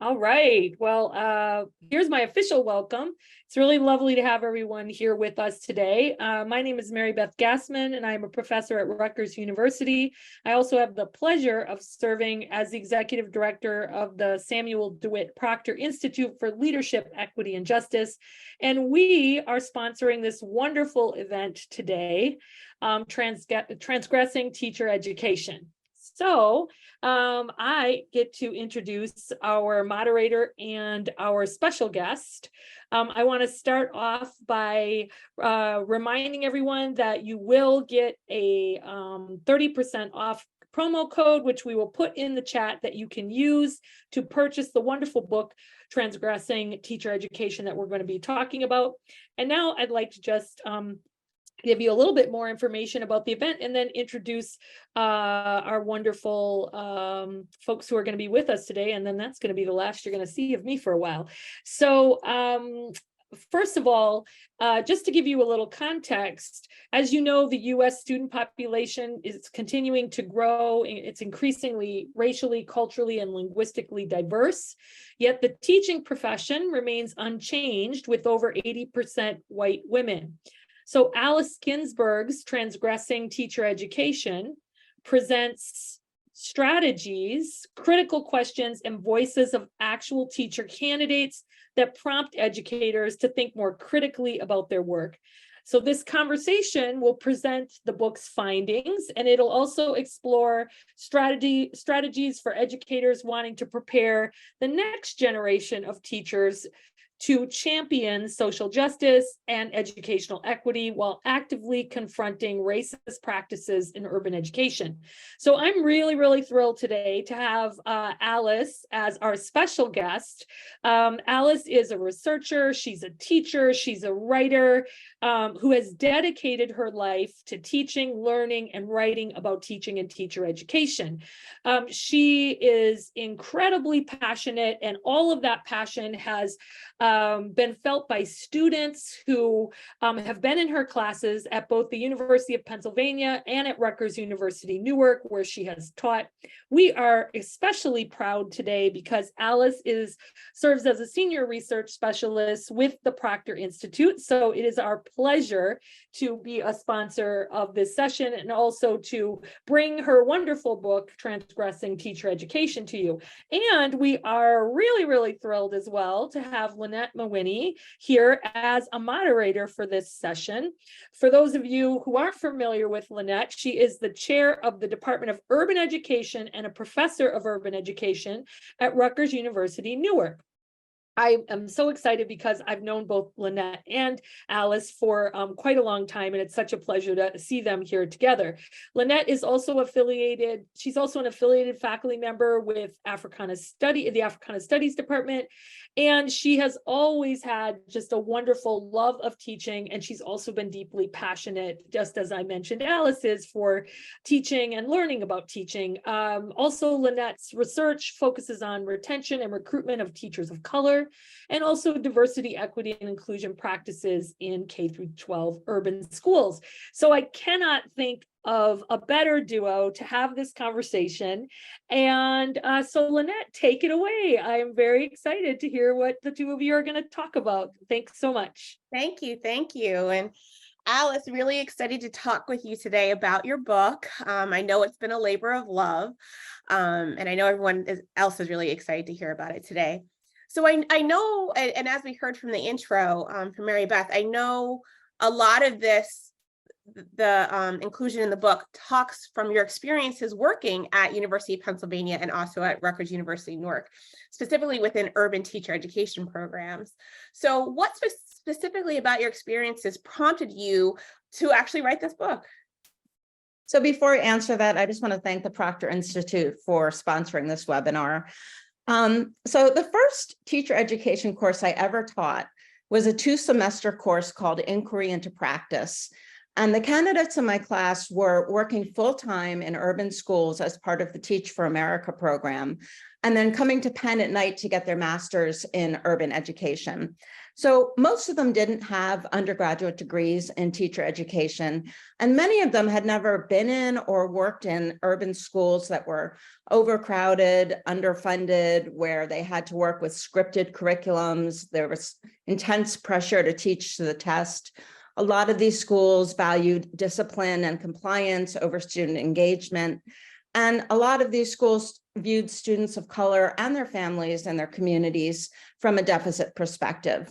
All right. Well, here's my official welcome. It's really lovely to have everyone here with us today. My name is Mary Beth Gassman, and I'm a professor at Rutgers University. I also have the pleasure of serving as the executive director of the Samuel DeWitt Proctor Institute for Leadership, Equity, and Justice. And we are sponsoring this wonderful event today, Transgressing Teacher Education. So I get to introduce our moderator and our special guest. I want to start off by reminding everyone that you will get a 30% off promo code, which we will put in the chat, that you can use to purchase the wonderful book, Transgressing Teacher Education, that we're going to be talking about. And now I'd like to just give you a little bit more information about the event and then introduce our wonderful folks who are going to be with us today. And then that's going to be the last you're going to see of me for a while. So first of all, just to give you a little context, as you know, the US student population is continuing to grow. It's increasingly racially, culturally, and linguistically diverse. Yet the teaching profession remains unchanged with over 80% white women. So Alice Ginsberg's Transgressing Teacher Education presents strategies, critical questions, and voices of actual teacher candidates that prompt educators to think more critically about their work. So this conversation will present the book's findings, and it'll also explore strategies for educators wanting to prepare the next generation of teachers to champion social justice and educational equity while actively confronting racist practices in urban education. So I'm really, really thrilled today to have Alice as our special guest. Alice is a researcher, she's a teacher, she's a writer who has dedicated her life to teaching, learning, and writing about teaching and teacher education. She is incredibly passionate, and all of that passion has been felt by students who have been in her classes at both the University of Pennsylvania and at Rutgers University Newark, where she has taught. We are especially proud today because Alice serves as a senior research specialist with the Proctor Institute. So it is our pleasure to be a sponsor of this session and also to bring her wonderful book, Transgressing Teacher Education, to you. And we are really, really thrilled as well to have Lynette Mawhinney here as a moderator for this session. For those of you who aren't familiar with Lynette, she is the chair of the Department of Urban Education and a professor of urban education at Rutgers University Newark. I am so excited because I've known both Lynette and Alice for quite a long time, and it's such a pleasure to see them here together. Lynette is also affiliated, she's also an affiliated faculty member with the Africana Studies Department, and she has always had just a wonderful love of teaching, and she's also been deeply passionate, just as I mentioned Alice is, for teaching and learning about teaching. Also, Lynette's research focuses on retention and recruitment of teachers of color, and also diversity, equity, and inclusion practices in K-12 urban schools. So I cannot think of a better duo to have this conversation. And so Lynette, take it away. I am very excited to hear what the two of you are going to talk about. Thanks so much. Thank you. And Alice, really excited to talk with you today about your book. I know it's been a labor of love, and I know everyone else is really excited to hear about it today. So I know, and as we heard from the intro from Mary Beth, I know a lot of this, the inclusion in the book talks from your experiences working at University of Pennsylvania and also at Rutgers University Newark, specifically within urban teacher education programs. So what specifically about your experiences prompted you to actually write this book? So before I answer that, I just want to thank the Proctor Institute for sponsoring this webinar. So the first teacher education course I ever taught was a 2-semester course called Inquiry into Practice. And the candidates in my class were working full-time in urban schools as part of the Teach for America program, and then coming to Penn at night to get their master's in urban education. So most of them didn't have undergraduate degrees in teacher education, and many of them had never been in or worked in urban schools that were overcrowded, underfunded, where they had to work with scripted curriculums. There was intense pressure to teach to the test. A lot of these schools valued discipline and compliance over student engagement. And a lot of these schools viewed students of color and their families and their communities from a deficit perspective.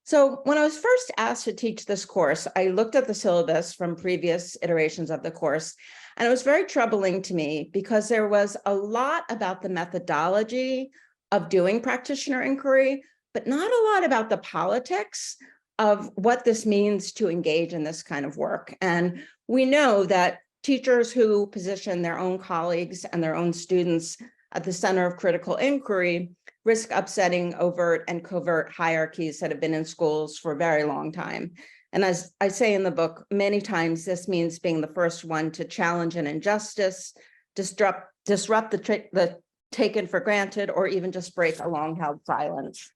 So when I was first asked to teach this course, I looked at the syllabus from previous iterations of the course, and it was very troubling to me because there was a lot about the methodology of doing practitioner inquiry, but not a lot about the politics of what this means to engage in this kind of work. And we know that teachers who position their own colleagues and their own students at the center of critical inquiry risk upsetting overt and covert hierarchies that have been in schools for a very long time. And as I say in the book, many times this means being the first one to challenge an injustice, disrupt the taken for granted, or even just break a long-held silence.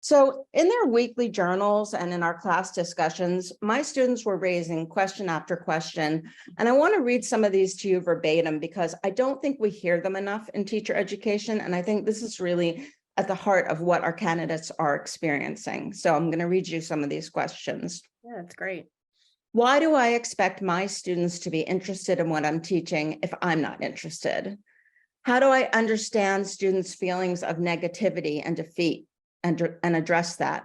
So in their weekly journals and in our class discussions, my students were raising question after question. And I want to read some of these to you verbatim because I don't think we hear them enough in teacher education. And I think this is really at the heart of what our candidates are experiencing. So I'm going to read you some of these questions. Yeah, that's great. Why do I expect my students to be interested in what I'm teaching if I'm not interested? How do I understand students' feelings of negativity and defeat and address that?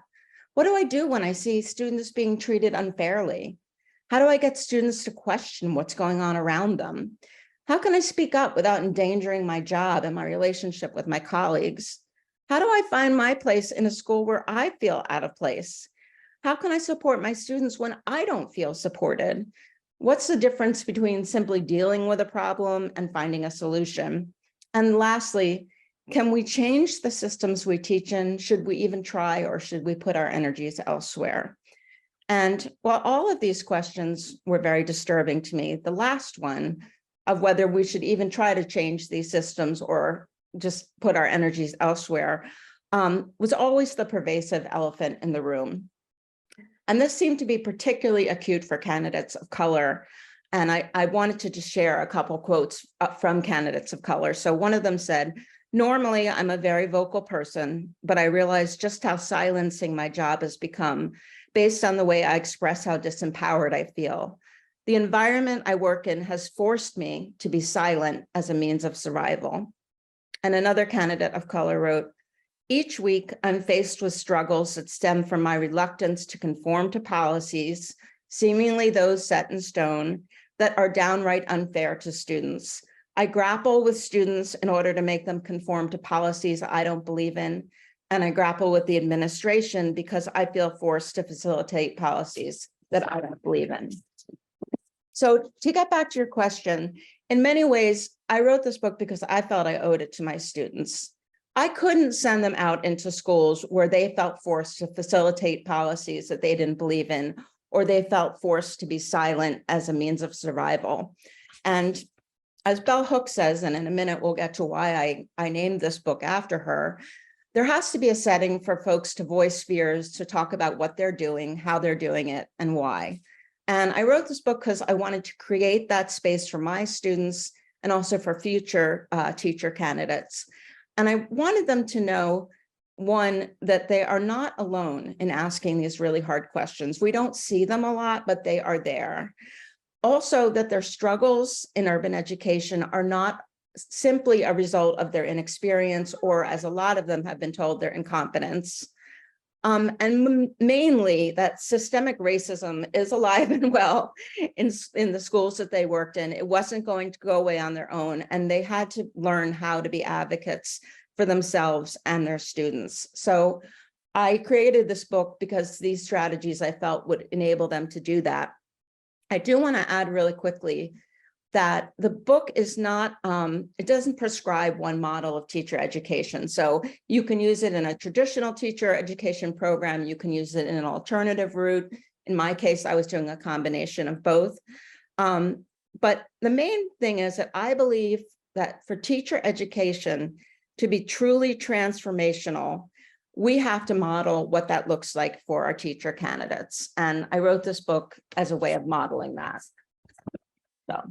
What do I do when I see students being treated unfairly? How do I get students to question what's going on around them? How can I speak up without endangering my job and my relationship with my colleagues? How do I find my place in a school where I feel out of place? How can I support my students when I don't feel supported? What's the difference between simply dealing with a problem and finding a solution? And lastly, can we change the systems we teach in? Should we even try, or should we put our energies elsewhere? And while all of these questions were very disturbing to me, the last one of whether we should even try to change these systems or just put our energies elsewhere was always the pervasive elephant in the room. And this seemed to be particularly acute for candidates of color. And I wanted to just share a couple quotes from candidates of color. So one of them said, "Normally, I'm a very vocal person, but I realize just how silencing my job has become based on the way I express how disempowered I feel. The environment I work in has forced me to be silent as a means of survival." And another candidate of color wrote, "Each week, I'm faced with struggles that stem from my reluctance to conform to policies, seemingly those set in stone, that are downright unfair to students. I grapple with students in order to make them conform to policies I don't believe in, and I grapple with the administration because I feel forced to facilitate policies that I don't believe in." So to get back to your question, in many ways, I wrote this book because I felt I owed it to my students. I couldn't send them out into schools where they felt forced to facilitate policies that they didn't believe in, or they felt forced to be silent as a means of survival. And as Bell Hooks says, and in a minute we'll get to why I named this book after her, there has to be a setting for folks to voice fears, to talk about what they're doing, how they're doing it, and why. And I wrote this book because I wanted to create that space for my students and also for future teacher candidates. And I wanted them to know, one, that they are not alone in asking these really hard questions. We don't see them a lot, but they are there. Also, that their struggles in urban education are not simply a result of their inexperience, or, as a lot of them have been told, their incompetence. And mainly that systemic racism is alive and well in the schools that they worked in. It wasn't going to go away on their own, and they had to learn how to be advocates for themselves and their students. So I created this book because these strategies I felt would enable them to do that. I do want to add really quickly that the book is not, it doesn't prescribe one model of teacher education. So you can use it in a traditional teacher education program. You can use it in an alternative route. In my case, I was doing a combination of both. But the main thing is that I believe that for teacher education to be truly transformational, we have to model what that looks like for our teacher candidates. And I wrote this book as a way of modeling that. So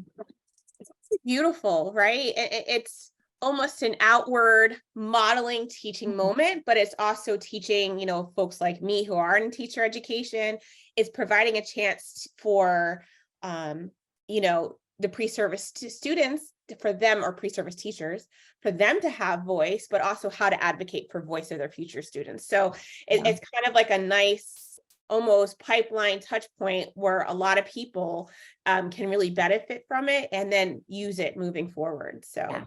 Beautiful, right? It's almost an outward modeling teaching moment, but it's also teaching, folks like me who are in teacher education. It's providing a chance for, the pre-service students, for them, or pre-service teachers, for them to have voice, but also how to advocate for voice of their future students. So it's kind of like a nice, almost pipeline touch point where a lot of people can really benefit from it and then use it moving forward. So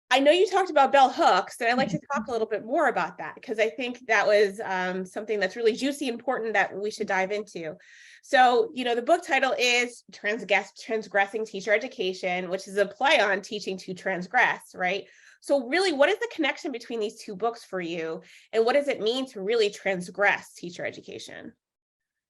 I know you talked about bell hooks, and I'd like to talk a little bit more about that, because I think that was something that's really juicy, important, that we should dive into. So, the book title is Transgressing Teacher Education, which is a play on teaching to transgress, right? So really, what is the connection between these two books for you? And what does it mean to really transgress teacher education?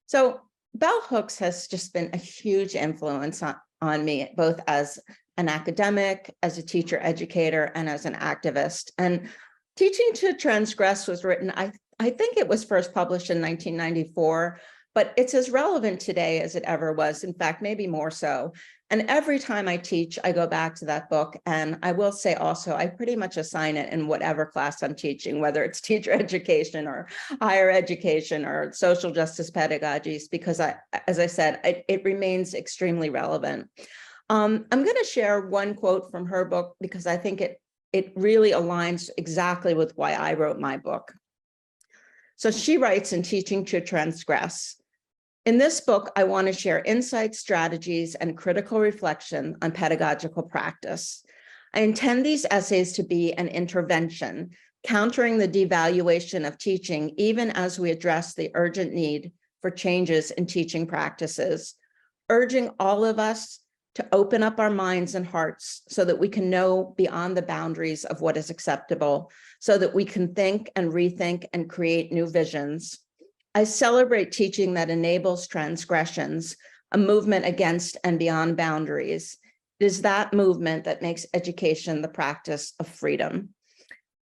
So bell hooks has just been a huge influence on me, both as an academic, as a teacher educator, and as an activist. And Teaching to Transgress was written, I think it was first published in 1994, but it's as relevant today as it ever was. In fact, maybe more so. And every time I teach, I go back to that book. And I will say also, I pretty much assign it in whatever class I'm teaching, whether it's teacher education or higher education or social justice pedagogies, because as I said, it remains extremely relevant. I'm going to share one quote from her book because I think it really aligns exactly with why I wrote my book. So she writes in Teaching to Transgress, "In this book, I want to share insights, strategies, and critical reflection on pedagogical practice. I intend these essays to be an intervention, countering the devaluation of teaching, even as we address the urgent need for changes in teaching practices, urging all of us to open up our minds and hearts so that we can know beyond the boundaries of what is acceptable, so that we can think and rethink and create new visions. I celebrate teaching that enables transgressions, a movement against and beyond boundaries. It is that movement that makes education the practice of freedom."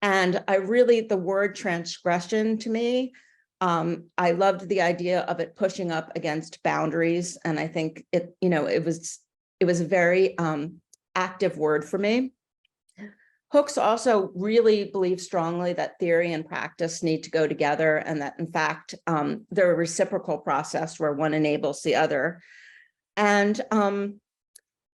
And the word transgression to me, I loved the idea of it pushing up against boundaries. And I think it was a very active word for me. Hooks also really believes strongly that theory and practice need to go together, and that in fact, they're a reciprocal process where one enables the other. And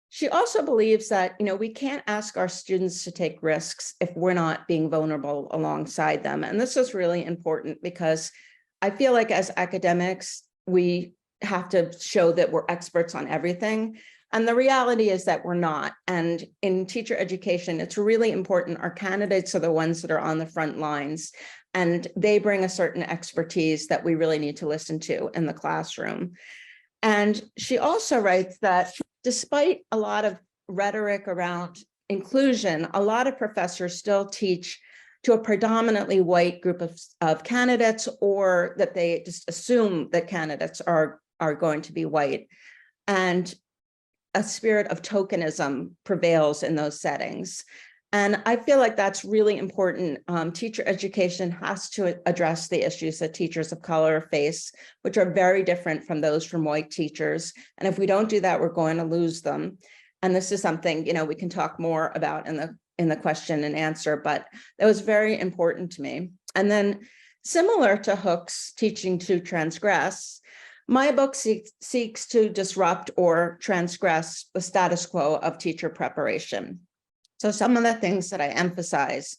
she also believes that, we can't ask our students to take risks if we're not being vulnerable alongside them. And this is really important because I feel like as academics, we have to show that we're experts on everything. And the reality is that we're not. And in teacher education, it's really important. Our candidates are the ones that are on the front lines, and they bring a certain expertise that we really need to listen to in the classroom. And she also writes that despite a lot of rhetoric around inclusion, a lot of professors still teach to a predominantly white group of candidates, or that they just assume that candidates are going to be white. And a spirit of tokenism prevails in those settings. And I feel like that's really important. Teacher education has to address the issues that teachers of color face, which are very different from those from white teachers. And if we don't do that, we're going to lose them. And this is something, we can talk more about in the question and answer, but that was very important to me. And then similar to Hooks, Teaching to Transgress, my book seeks to disrupt or transgress the status quo of teacher preparation. So some of the things that I emphasize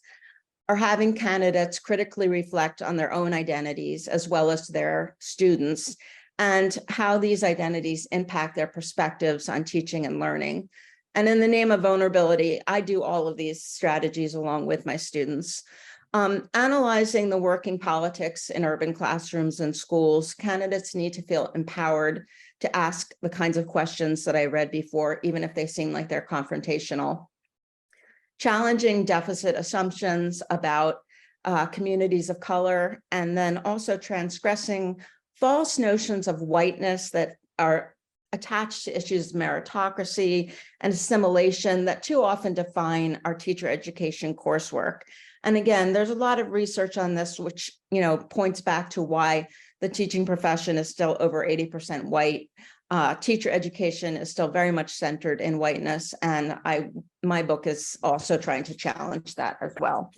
are having candidates critically reflect on their own identities as well as their students, and how these identities impact their perspectives on teaching and learning. And in the name of vulnerability, I do all of these strategies along with my students. Analyzing the working politics in urban classrooms and schools, candidates need to feel empowered to ask the kinds of questions that I read before, even if they seem like they're confrontational. Challenging deficit assumptions about communities of color, and then also transgressing false notions of whiteness that are attached to issues of meritocracy and assimilation that too often define our teacher education coursework. And again, there's a lot of research on this, which, points back to why the teaching profession is still over 80% white. Teacher education is still very much centered in whiteness. And my book is also trying to challenge that as well.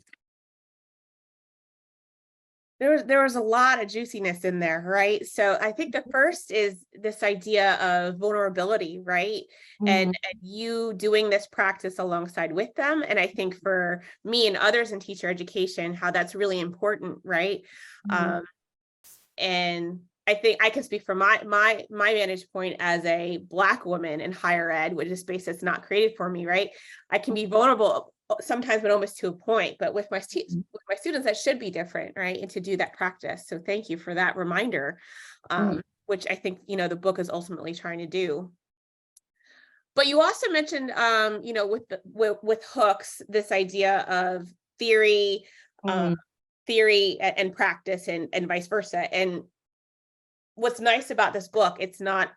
There was a lot of juiciness in there, right? So I think the first is this idea of vulnerability, right? And you doing this practice alongside with them. And I think for me and others in teacher education, how that's really important, right? And I think I can speak from my vantage point as a Black woman in higher ed, which is a space that's not created for me, right? I can be vulnerable sometimes, but almost to a point. But with my students, that should be different, right? And to do that practice. So thank you for that reminder, which I think the book is ultimately trying to do. But you also mentioned, with hooks, this idea of theory, theory and practice, and vice versa. And what's nice about this book, it's not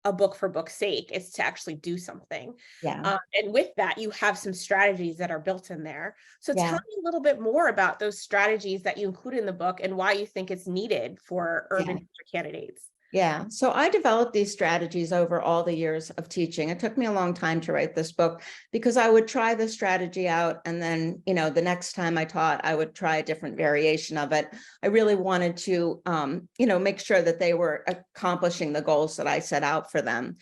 a book for book's sake, it's to actually do something. Yeah. And with that, you have some strategies that are built in there. So Yeah. tell me a little bit more about those strategies that you include in the book and why you think it's needed for urban teacher candidates. Yeah, so I developed these strategies over all the years of teaching. It took me a long time to write this book because I would try the strategy out, and then, the next time I taught, I would try a different variation of it. I really wanted to, make sure that they were accomplishing the goals that I set out for them.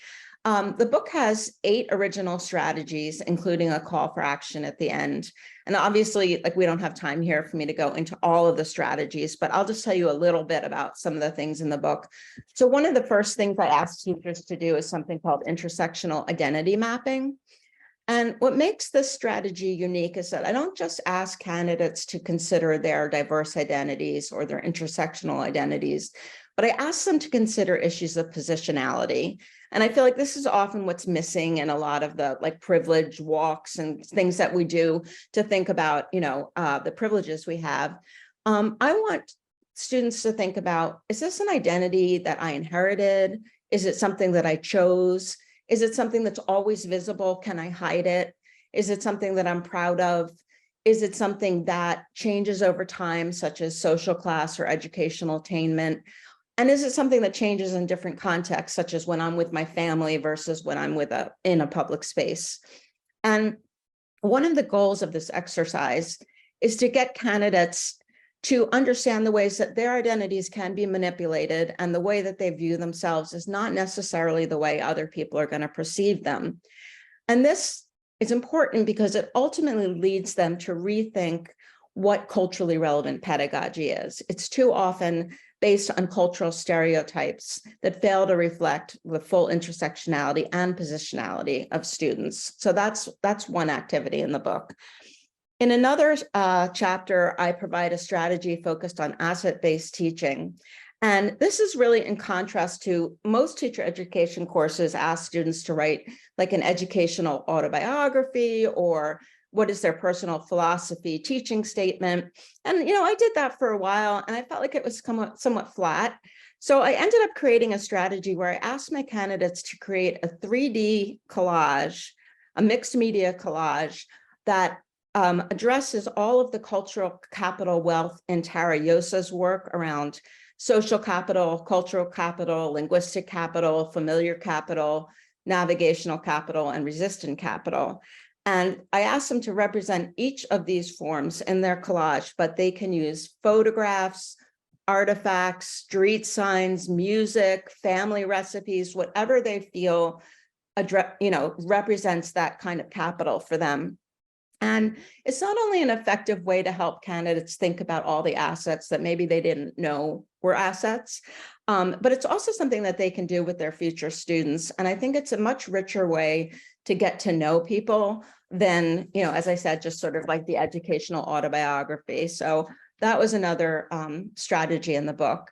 The book has 8 original strategies, including a call for action at the end. And obviously, we don't have time here for me to go into all of the strategies, but I'll just tell you a little bit about some of the things in the book. So one of the first things I ask teachers to do is something called intersectional identity mapping. And what makes this strategy unique is that I don't just ask candidates to consider their diverse identities or their intersectional identities, but I ask them to consider issues of positionality. And I feel like this is often what's missing in a lot of the privilege walks and things that we do to think about, the privileges we have. I want students to think about, is this an identity that I inherited? Is it something that I chose? Is it something that's always visible? Can I hide it? Is it something that I'm proud of? Is it something that changes over time, such as social class or educational attainment? And is it something that changes in different contexts, such as when I'm with my family versus when I'm in a public space? And one of the goals of this exercise is to get candidates to understand the ways that their identities can be manipulated, and the way that they view themselves is not necessarily the way other people are going to perceive them. And this is important because it ultimately leads them to rethink what culturally relevant pedagogy is. It's too often based on cultural stereotypes that fail to reflect the full intersectionality and positionality of students. So that's one activity in the book. In another chapter, I provide a strategy focused on asset-based teaching. And this is really in contrast to most teacher education courses ask students to write an educational autobiography, or what is their personal philosophy teaching statement. And, I did that for a while, and I felt like it was somewhat flat. So I ended up creating a strategy where I asked my candidates to create a 3D collage, a mixed media collage that addresses all of the cultural capital wealth in Tara Yosa's work around social capital, cultural capital, linguistic capital, familiar capital, navigational capital, and resistant capital. And I asked them to represent each of these forms in their collage, but they can use photographs, artifacts, street signs, music, family recipes, whatever they feel represents that kind of capital for them. And it's not only an effective way to help candidates think about all the assets that maybe they didn't know were assets, but it's also something that they can do with their future students. And I think it's a much richer way to get to know people than, as I said, just sort of like the educational autobiography. So that was another strategy in the book.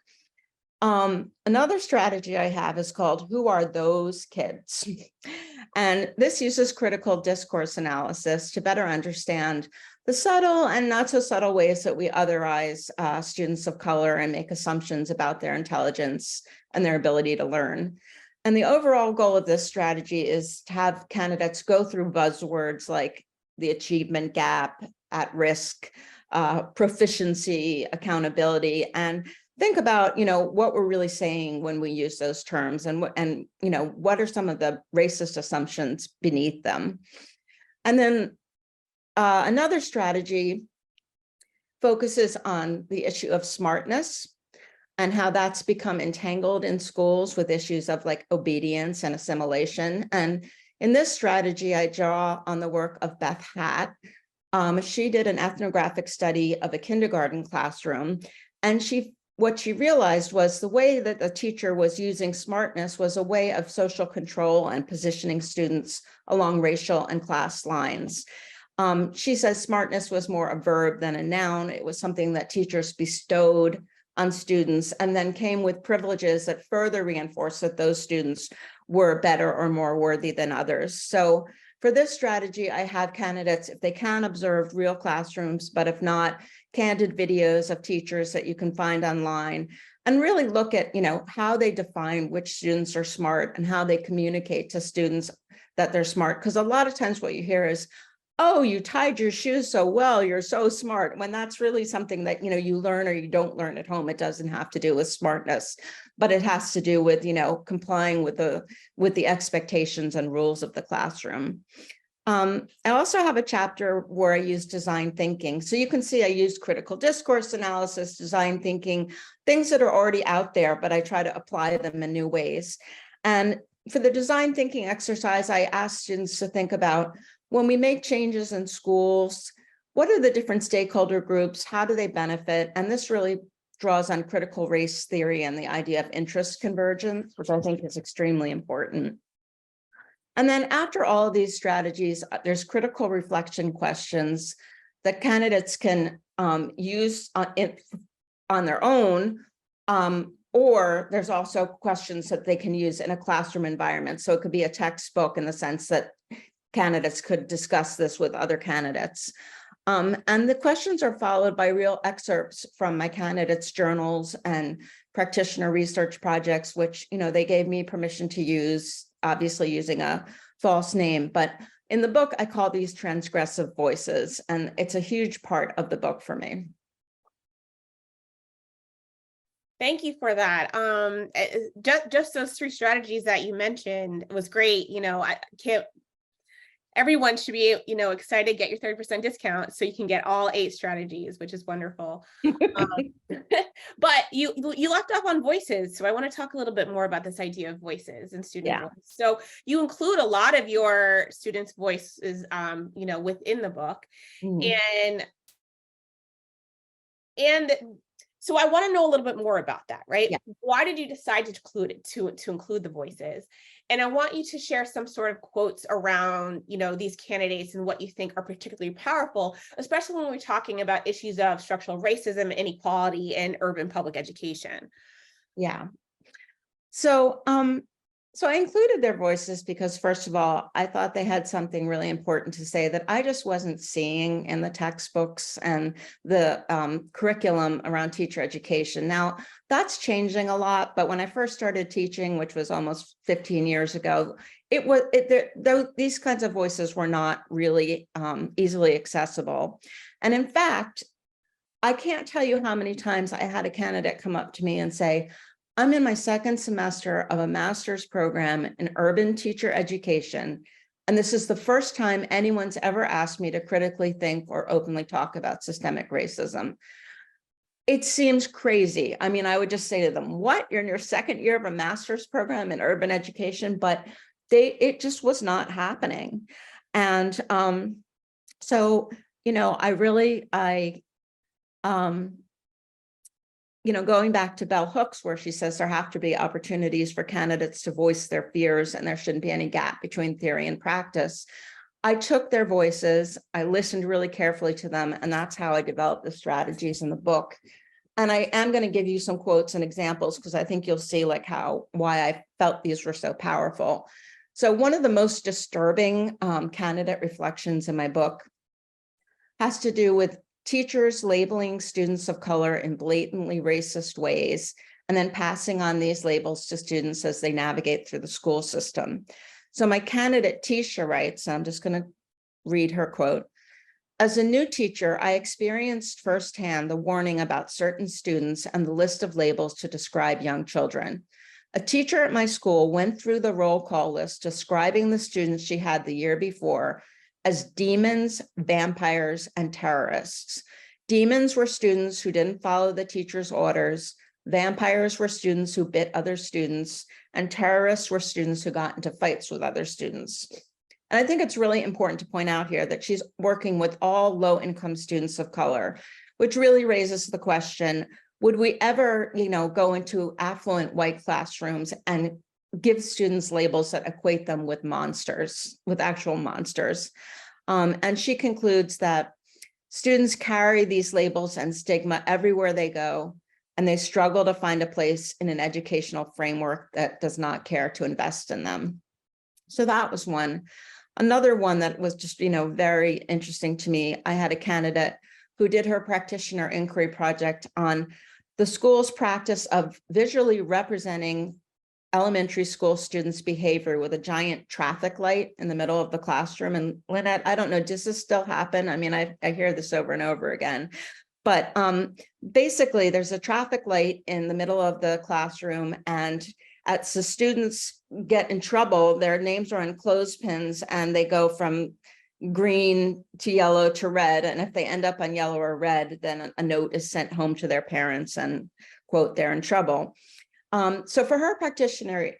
Another strategy I have is called Who Are Those Kids? And this uses critical discourse analysis to better understand the subtle and not so subtle ways that we otherize students of color and make assumptions about their intelligence and their ability to learn. And the overall goal of this strategy is to have candidates go through buzzwords like the achievement gap, at risk, proficiency, accountability, and think about, what we're really saying when we use those terms, and what are some of the racist assumptions beneath them. And then another strategy focuses on the issue of smartness and how that's become entangled in schools with issues of like obedience and assimilation. And in this strategy, I draw on the work of Beth Hatt. She did an ethnographic study of a kindergarten classroom, and what she realized was the way that the teacher was using smartness was a way of social control and positioning students along racial and class lines. She says smartness was more a verb than a noun. It was something that teachers bestowed on students and then came with privileges that further reinforced that those students were better or more worthy than others. So for this strategy, I have candidates, if they can, observe real classrooms, but if not, candid videos of teachers that you can find online, and really look at, how they define which students are smart and how they communicate to students that they're smart. Because a lot of times what you hear is, oh, you tied your shoes so well, you're so smart, when that's really something that, you learn or you don't learn at home. It doesn't have to do with smartness, but it has to do with, complying with the expectations and rules of the classroom. I also have a chapter where I use design thinking. So you can see I used critical discourse analysis, design thinking, things that are already out there, but I try to apply them in new ways. And for the design thinking exercise, I asked students to think about, when we make changes in schools, what are the different stakeholder groups? How do they benefit? And this really draws on critical race theory and the idea of interest convergence, which I think is extremely important. And then after all of these strategies, there's critical reflection questions that candidates can use on their own, or there's also questions that they can use in a classroom environment. So it could be a textbook in the sense that candidates could discuss this with other candidates. And the questions are followed by real excerpts from my candidates' journals and practitioner research projects, which, they gave me permission to use, obviously using a false name. But in the book, I call these transgressive voices, and it's a huge part of the book for me. Thank you for that. Just those three strategies that you mentioned was great. I can't. Everyone should be, excited to get your 30% discount so you can get all 8 strategies, which is wonderful. But you left off on voices. So I want to talk a little bit more about this idea of voices and student voice. So you include a lot of your students' voices, within the book. And so I want to know a little bit more about that, right? Yeah. Why did you decide to include it, to include the voices? And I want you to share some sort of quotes around, these candidates and what you think are particularly powerful, especially when we're talking about issues of structural racism, inequality, and urban public education. Yeah. So I included their voices because, first of all, I thought they had something really important to say that I just wasn't seeing in the textbooks and the curriculum around teacher education. Now, that's changing a lot, but when I first started teaching, which was almost 15 years ago, these kinds of voices were not really easily accessible. And in fact, I can't tell you how many times I had a candidate come up to me and say, I'm in my second semester of a master's program in urban teacher education, and this is the first time anyone's ever asked me to critically think or openly talk about systemic racism. It seems crazy. I mean, I would just say to them, what? You're in your second year of a master's program in urban education? But it just was not happening. And so, going back to Bell Hooks, where she says there have to be opportunities for candidates to voice their fears and there shouldn't be any gap between theory and practice. I took their voices, I listened really carefully to them, and that's how I developed the strategies in the book. And I am going to give you some quotes and examples because I think you'll see why I felt these were so powerful. So one of the most disturbing candidate reflections in my book has to do with teachers labeling students of color in blatantly racist ways, and then passing on these labels to students as they navigate through the school system. So my candidate, Tisha, writes, I'm just going to read her quote. As a new teacher, I experienced firsthand the warning about certain students and the list of labels to describe young children. A teacher at my school went through the roll call list describing the students she had the year before as demons, vampires, and terrorists. Demons were students who didn't follow the teacher's orders. Vampires were students who bit other students, and terrorists were students who got into fights with other students. And I think it's really important to point out here that she's working with all low-income students of color, which really raises the question, would we ever, go into affluent white classrooms and give students labels that equate them with monsters, with actual monsters? And she concludes that students carry these labels and stigma everywhere they go, and they struggle to find a place in an educational framework that does not care to invest in them. So that was one. Another one that was just, very interesting to me, I had a candidate who did her practitioner inquiry project on the school's practice of visually representing elementary school students' behavior with a giant traffic light in the middle of the classroom. And Lynette, I don't know, does this still happen? I mean, I hear this over and over again. But basically, there's a traffic light in the middle of the classroom, and as the students get in trouble, their names are on clothespins and they go from green to yellow to red. And if they end up on yellow or red, then a note is sent home to their parents and, quote, they're in trouble. So for her practitioner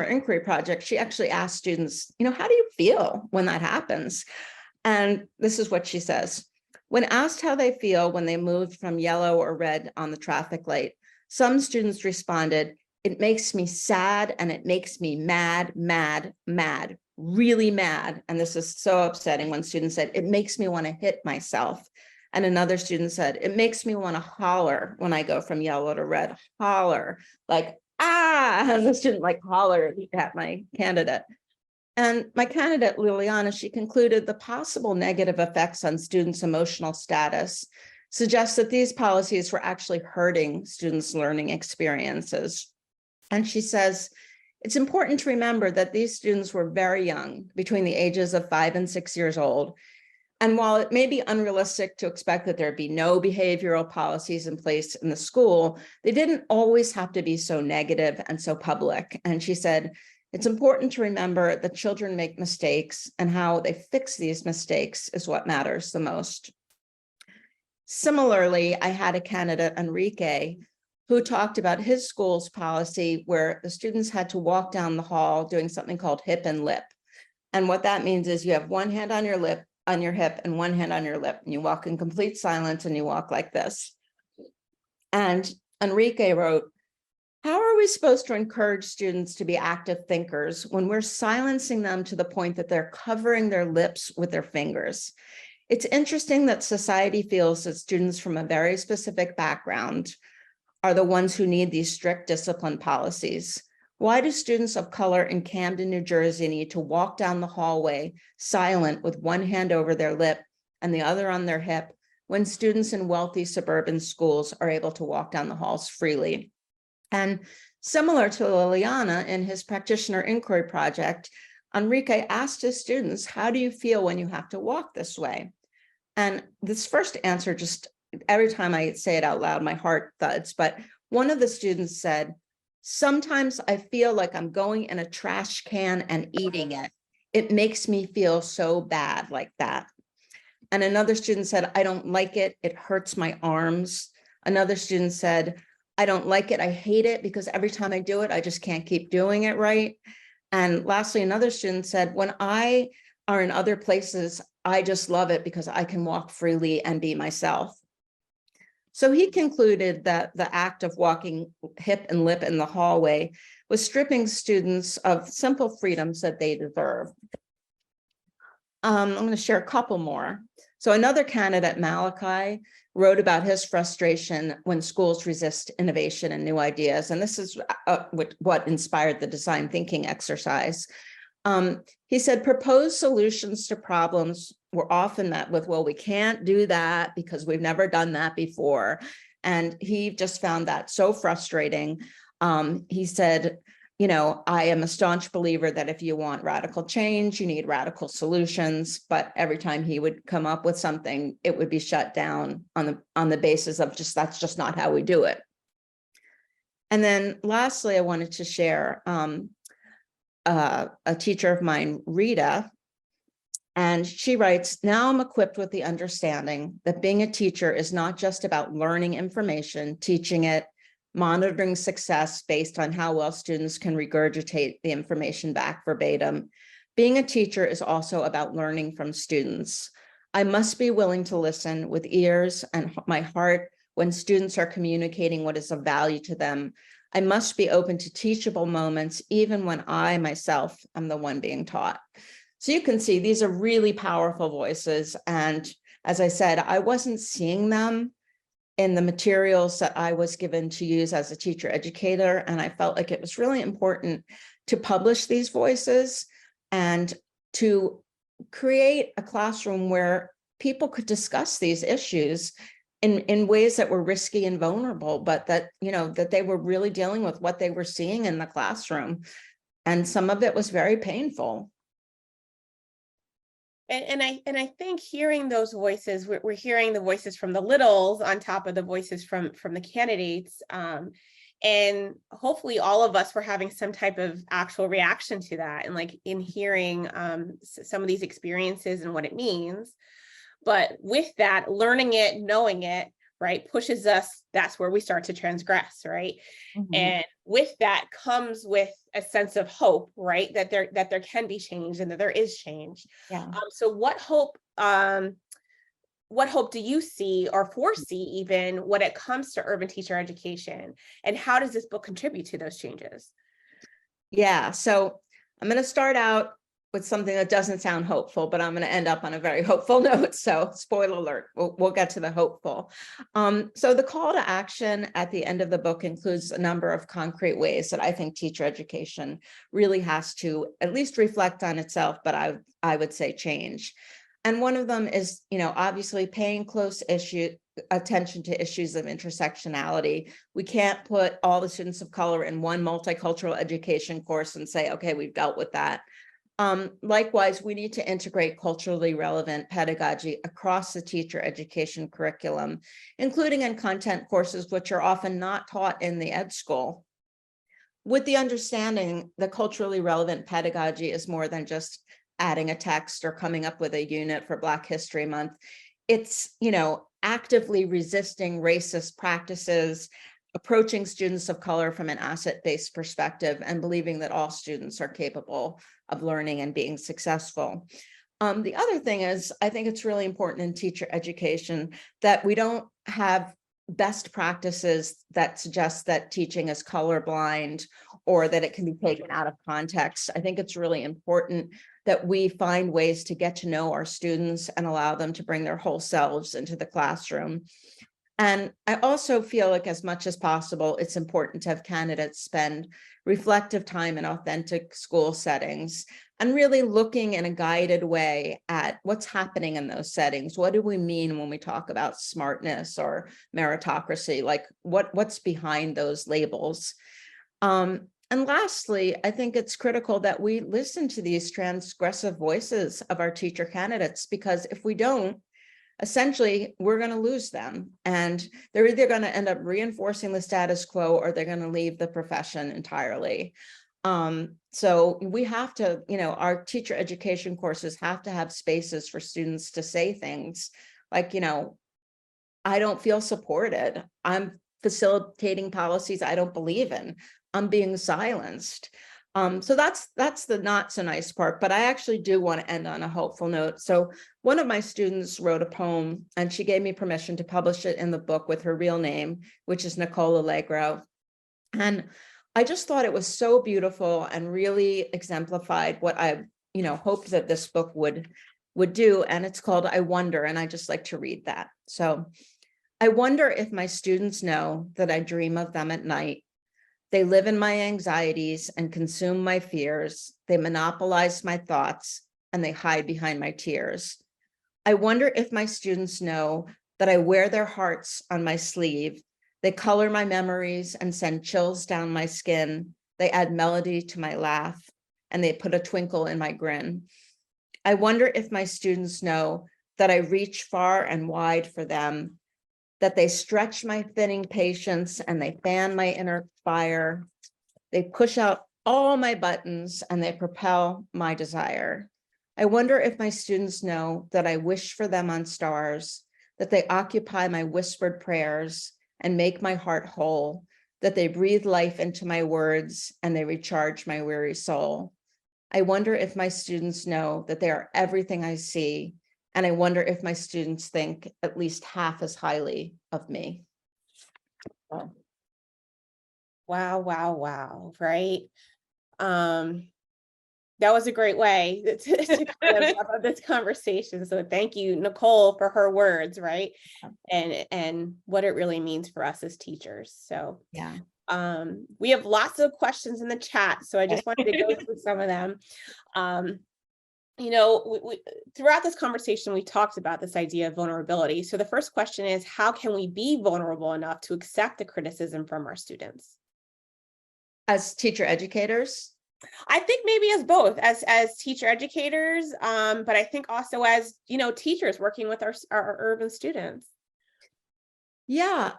inquiry project, she actually asked students, how do you feel when that happens? And this is what she says. When asked how they feel when they moved from yellow or red on the traffic light, some students responded, "It makes me sad and it makes me mad, mad, mad, really mad." And this is so upsetting. One student said, "It makes me want to hit myself." And another student said, "It makes me want to holler when I go from yellow to red, holler, like, ah," and the student like hollered at my candidate. And my candidate, Liliana, she concluded the possible negative effects on students' emotional status suggests that these policies were actually hurting students' learning experiences. And she says, it's important to remember that these students were very young, between the ages of 5 and 6 years old. And while it may be unrealistic to expect that there'd be no behavioral policies in place in the school, they didn't always have to be so negative and so public. And she said, it's important to remember that children make mistakes, and how they fix these mistakes is what matters the most. Similarly, I had a candidate, Enrique, who talked about his school's policy where the students had to walk down the hall doing something called hip and lip. And what that means is you have one hand on your lip, on your hip, and one hand on your lip, and you walk in complete silence and you walk like this. And Enrique wrote, how are we supposed to encourage students to be active thinkers when we're silencing them to the point that they're covering their lips with their fingers? It's interesting that society feels that students from a very specific background are the ones who need these strict discipline policies. Why do students of color in Camden, New Jersey need to walk down the hallway silent with one hand over their lip and the other on their hip, when students in wealthy suburban schools are able to walk down the halls freely? And similar to Liliana in his practitioner inquiry project, Enrique asked his students, how do you feel when you have to walk this way? And this first answer, just every time I say it out loud, my heart thuds. But one of the students said, sometimes I feel like I'm going in a trash can and eating it. It makes me feel so bad like that. And another student said, I don't like it. It hurts my arms. Another student said, I don't like it. I hate it because every time I do it, I just can't keep doing it right. And lastly, another student said, when I are in other places, I just love it because I can walk freely and be myself. So he concluded that the act of walking hip and lip in the hallway was stripping students of simple freedoms that they deserve. I'm going to share a couple more. So another candidate, Malachi, wrote about his frustration when schools resist innovation and new ideas. And this is what inspired the design thinking exercise. He said, proposed solutions to problems were often met with, well, we can't do that because we've never done that before. And he just found that so frustrating. He said, I am a staunch believer that if you want radical change, you need radical solutions. But every time he would come up with something, it would be shut down on the basis of that's just not how we do it. And then lastly, I wanted to share a teacher of mine, Rita, and she writes, now I'm equipped with the understanding that being a teacher is not just about learning information, teaching it, monitoring success based on how well students can regurgitate the information back verbatim. Being a teacher is also about learning from students. I must be willing to listen with ears and my heart when students are communicating what is of value to them. I must be open to teachable moments, even when I myself am the one being taught. So you can see these are really powerful voices. And as I said, I wasn't seeing them in the materials that I was given to use as a teacher educator. And I felt like it was really important to publish these voices and to create a classroom where people could discuss these issues in ways that were risky and vulnerable, but that, that they were really dealing with what they were seeing in the classroom. And some of it was very painful. And I think hearing those voices, we're hearing the voices from the littles on top of the voices from the candidates. And hopefully all of us were having some type of actual reaction to that, and like in hearing some of these experiences and what it means. But with that, learning it, knowing it, right, pushes us, that's where we start to transgress, right? Mm-hmm. And with that comes with a sense of hope, right? That there can be change and that there is change. Yeah. So what hope do you see or foresee even when it comes to urban teacher education? And how does this book contribute to those changes? Yeah, so I'm going to start out with something that doesn't sound hopeful, but I'm going to end up on a very hopeful note. So spoiler alert, we'll get to the hopeful. So the call to action at the end of the book includes a number of concrete ways that I think teacher education really has to at least reflect on itself, but I would say change. And one of them is, obviously paying close attention to issues of intersectionality. We can't put all the students of color in one multicultural education course and say, okay, we've dealt with that. Likewise, we need to integrate culturally relevant pedagogy across the teacher education curriculum, including in content courses, which are often not taught in the ed school, with the understanding that culturally relevant pedagogy is more than just adding a text or coming up with a unit for Black History Month. It's, actively resisting racist practices, approaching students of color from an asset-based perspective, and believing that all students are capable of learning and being successful. The other thing is, I think it's really important in teacher education that we don't have best practices that suggest that teaching is colorblind or that it can be taken out of context. I think it's really important that we find ways to get to know our students and allow them to bring their whole selves into the classroom. And I also feel like as much as possible, it's important to have candidates spend reflective time in authentic school settings and really looking in a guided way at what's happening in those settings. What do we mean when we talk about smartness or meritocracy? Like what's behind those labels? And lastly, I think it's critical that we listen to these transgressive voices of our teacher candidates, because if we don't, essentially, we're going to lose them, and they're either going to end up reinforcing the status quo or they're going to leave the profession entirely. So we have to, our teacher education courses have to have spaces for students to say things like, I don't feel supported. I'm facilitating policies I don't believe in. I'm being silenced. So that's the not so nice part, but I actually do want to end on a hopeful note. So one of my students wrote a poem and she gave me permission to publish it in the book with her real name, which is Nicole Allegro. And I just thought it was so beautiful and really exemplified what I, hoped that this book would do. And it's called I Wonder, and I just like to read that. So I wonder if my students know that I dream of them at night. They live in my anxieties and consume my fears. They monopolize my thoughts and they hide behind my tears. I wonder if my students know that I wear their hearts on my sleeve. They color my memories and send chills down my skin. They add melody to my laugh, and they put a twinkle in my grin. I wonder if my students know that I reach far and wide for them, that they stretch my thinning patience and they fan my inner fire. They push out all my buttons and they propel my desire. I wonder if my students know that I wish for them on stars, that they occupy my whispered prayers and make my heart whole, that they breathe life into my words and they recharge my weary soul. I wonder if my students know that they are everything I see, and I wonder if my students think at least half as highly of me. So. Wow, wow, wow, right? That was a great way to kind of wrap up this conversation. So thank you, Nicole, for her words, right? And what it really means for us as teachers. So Yeah. we have lots of questions in the chat, so I just wanted to go through some of them. You know, throughout this conversation, we talked about this idea of vulnerability. So the first question is, how can we be vulnerable enough to accept the criticism from our students? As teacher educators? I think maybe as both, as teacher educators, but I think also as, you know, teachers working with our urban students. Yeah,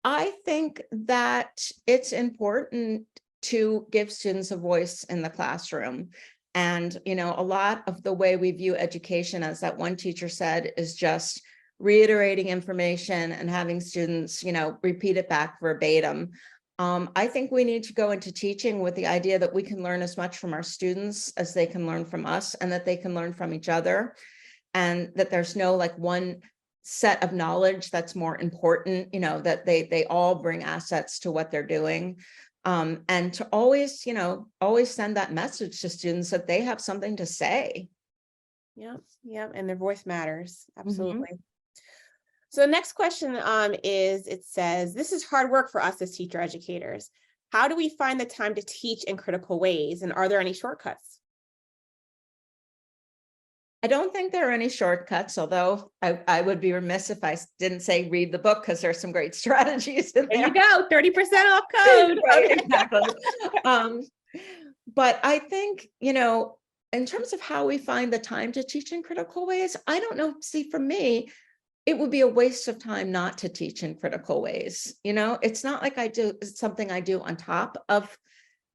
I think that it's important to give students a voice in the classroom. And, you know, a lot of the way we view education, as that one teacher said, is just reiterating information and having students, you know, repeat it back verbatim. I think we need to go into teaching with the idea that we can learn as much from our students as they can learn from us, and that they can learn from each other, and that there's no like one set of knowledge that's more important, you know, that they all bring assets to what they're doing. And to always, you know, always send that message to students that they have something to say. Yeah, yeah, and their voice matters. Absolutely. So the next question is, it says, this is hard work for us as teacher educators. How do we find the time to teach in critical ways? And are there any shortcuts? I don't think there are any shortcuts, although I would be remiss if I didn't say read the book, because there's some great strategies in there. There you go, 30% off code. Right, exactly. But I think, you know, in terms of how we find the time to teach in critical ways, I don't know. See, for me, it would be a waste of time not to teach in critical ways. You know, it's not like it's something I do on top of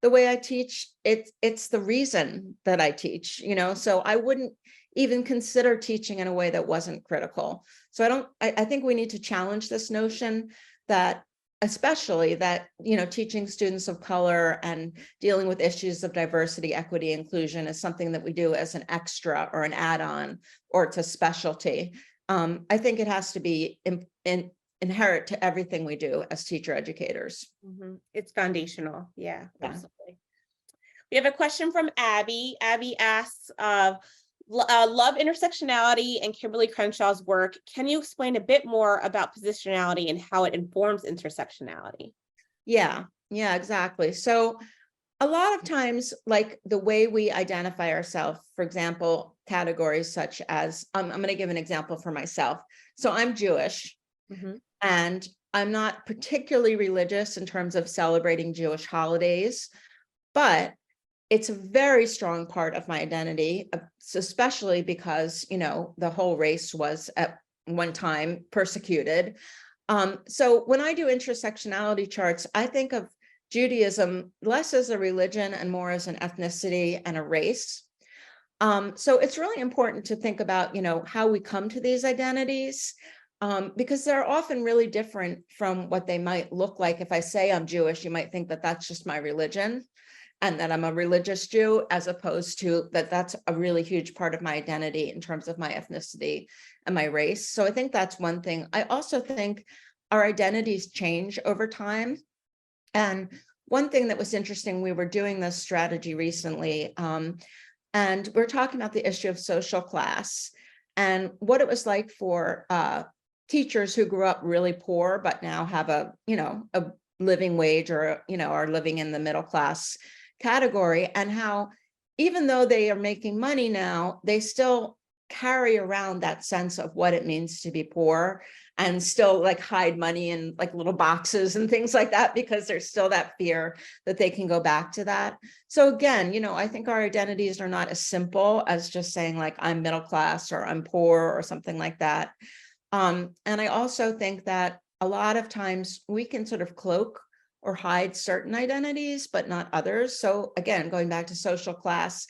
the way I teach. It's the reason that I teach, you know, so I wouldn't even consider teaching in a way that wasn't critical. So I think we need to challenge this notion that, especially that, you know, teaching students of color and dealing with issues of diversity, equity, inclusion is something that we do as an extra or an add-on, or it's a specialty. I think it has to be inherent to everything we do as teacher educators. It's foundational. Yeah, absolutely. We have a question from Abby. Abby asks, love intersectionality and Kimberly Crenshaw's work. Can you explain a bit more about positionality and how it informs intersectionality? Yeah, exactly. So a lot of times, like the way we identify ourselves, for example, categories such as, I'm going to give an example for myself. So I'm Jewish, and I'm not particularly religious in terms of celebrating Jewish holidays, but it's a very strong part of my identity, especially because, you know, the whole race was at one time persecuted. So when I do intersectionality charts, I think of Judaism less as a religion and more as an ethnicity and a race. So it's really important to think about, you know, how we come to these identities, because they're often really different from what they might look like. If I say I'm Jewish, you might think that that's just my religion and that I'm a religious Jew, as opposed to that that's a really huge part of my identity in terms of my ethnicity and my race. So I think that's one thing. I also think our identities change over time. And one thing that was interesting, we were doing this strategy recently, and we're talking about the issue of social class and what it was like for teachers who grew up really poor, but now have a, you know, a living wage, or, you know, are living in the middle class category, and how even though they are making money now, they still carry around that sense of what it means to be poor, and still like hide money in like little boxes and things like that, because there's still that fear that they can go back to that. So again, I think our identities are not as simple as just saying like I'm middle class or I'm poor or something like that. And I also think that a lot of times we can sort of cloak or hide certain identities, but not others. So again, going back to social class,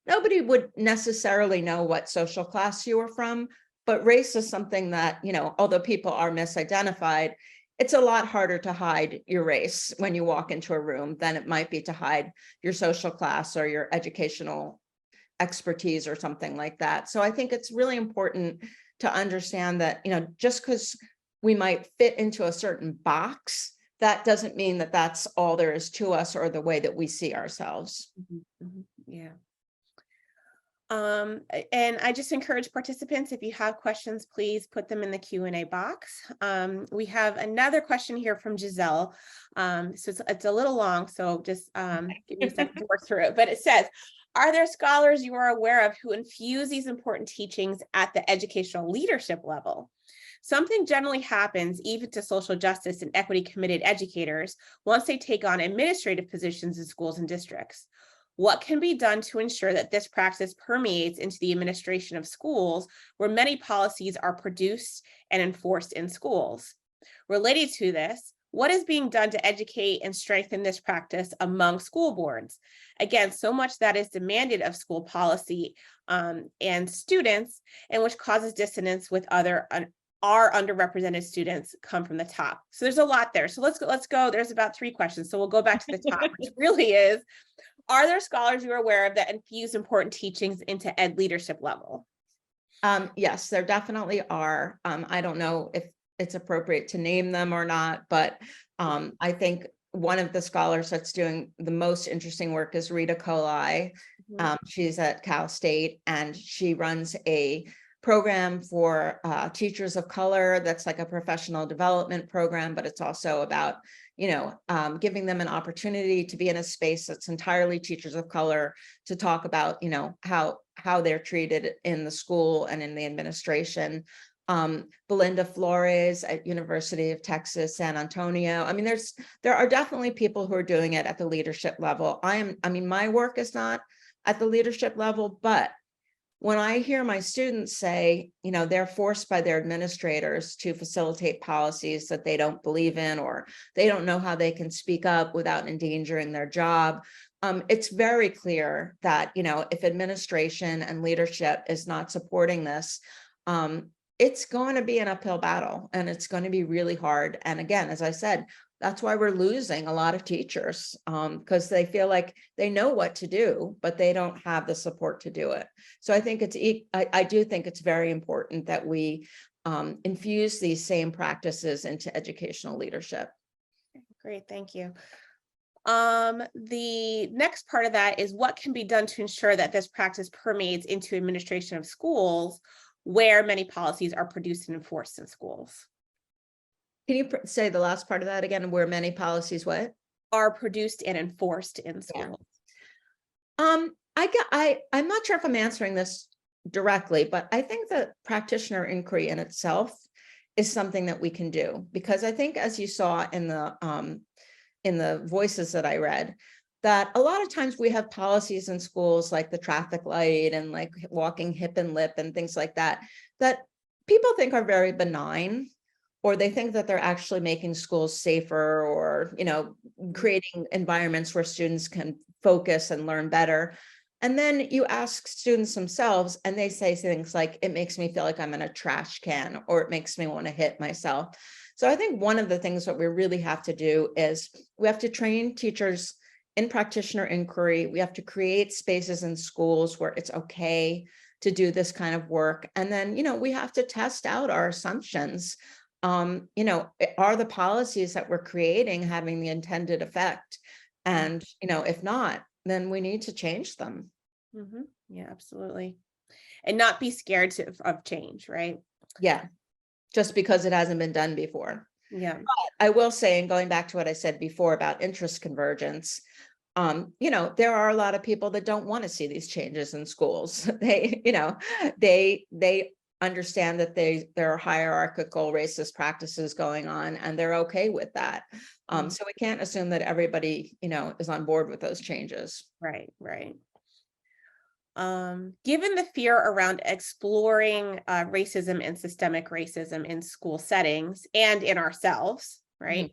nobody would necessarily know what social class you were from, but race is something that, although people are misidentified, it's a lot harder to hide your race when you walk into a room than it might be to hide your social class or your educational expertise or something like that. So I think it's really important to understand that, just because we might fit into a certain box, that doesn't mean that that's all there is to us or the way that we see ourselves. Yeah. And I just encourage participants, if you have questions, please put them in the Q&A box. We have another question here from Giselle. So it's a little long, so just give me a second to work through it. But it says, are there scholars you are aware of who infuse these important teachings at the educational leadership level? Something generally happens even to social justice and equity committed educators once they take on administrative positions in schools and districts. What can be done to ensure that this practice permeates into the administration of schools where many policies are produced and enforced in schools? Related to this, what is being done to educate and strengthen this practice among school boards? Again, so much that is demanded of school policy and students, and which causes dissonance with our underrepresented students come from the top. So there's a lot there. So let's go. There's about 3 questions. So we'll go back to the top, which really is, are there scholars you are aware of that infuse important teachings into ed leadership level? Yes, there definitely are. I don't know if it's appropriate to name them or not, but I think one of the scholars that's doing the most interesting work is Rita Colai. She's at Cal State, and she runs a program for teachers of color that's like a professional development program, but it's also about giving them an opportunity to be in a space that's entirely teachers of color, to talk about, how they're treated in the school and in the administration. Belinda Flores at University of Texas, San Antonio. I mean, there are definitely people who are doing it at the leadership level. My work is not at the leadership level, but when I hear my students say, they're forced by their administrators to facilitate policies that they don't believe in, or they don't know how they can speak up without endangering their job, it's very clear that, if administration and leadership is not supporting this, it's going to be an uphill battle, and it's going to be really hard. And again, as I said, that's why we're losing a lot of teachers, because they feel like they know what to do, but they don't have the support to do it. So I think I do think it's very important that we infuse these same practices into educational leadership. Great, thank you. The next part of that is what can be done to ensure that this practice permeates into administration of schools where many policies are produced and enforced in schools. Can you say the last part of that again? Where many policies what? Are produced and enforced in schools. Yeah. I'm not sure if I'm answering this directly, but I think that practitioner inquiry in itself is something that we can do, because I think, as you saw in the voices that I read, that a lot of times we have policies in schools like the traffic light and like walking hip and lip and things like that, that people think are very benign, or they think that they're actually making schools safer, or, creating environments where students can focus and learn better. And then you ask students themselves, and they say things like, it makes me feel like I'm in a trash can, or it makes me want to hit myself. So I think one of the things that we really have to do is we have to train teachers in practitioner inquiry. We have to create spaces in schools where it's okay to do this kind of work. And then, we have to test out our assumptions. Are the policies that we're creating having the intended effect? And, if not, then we need to change them. Yeah, absolutely. And not be scared of change, right? Yeah. Just because it hasn't been done before. Yeah. But I will say, and going back to what I said before about interest convergence, there are a lot of people that don't want to see these changes in schools. They understand that there are hierarchical racist practices going on, and they're okay with that. So we can't assume that everybody, is on board with those changes. Right. Given the fear around exploring racism and systemic racism in school settings and in ourselves, right?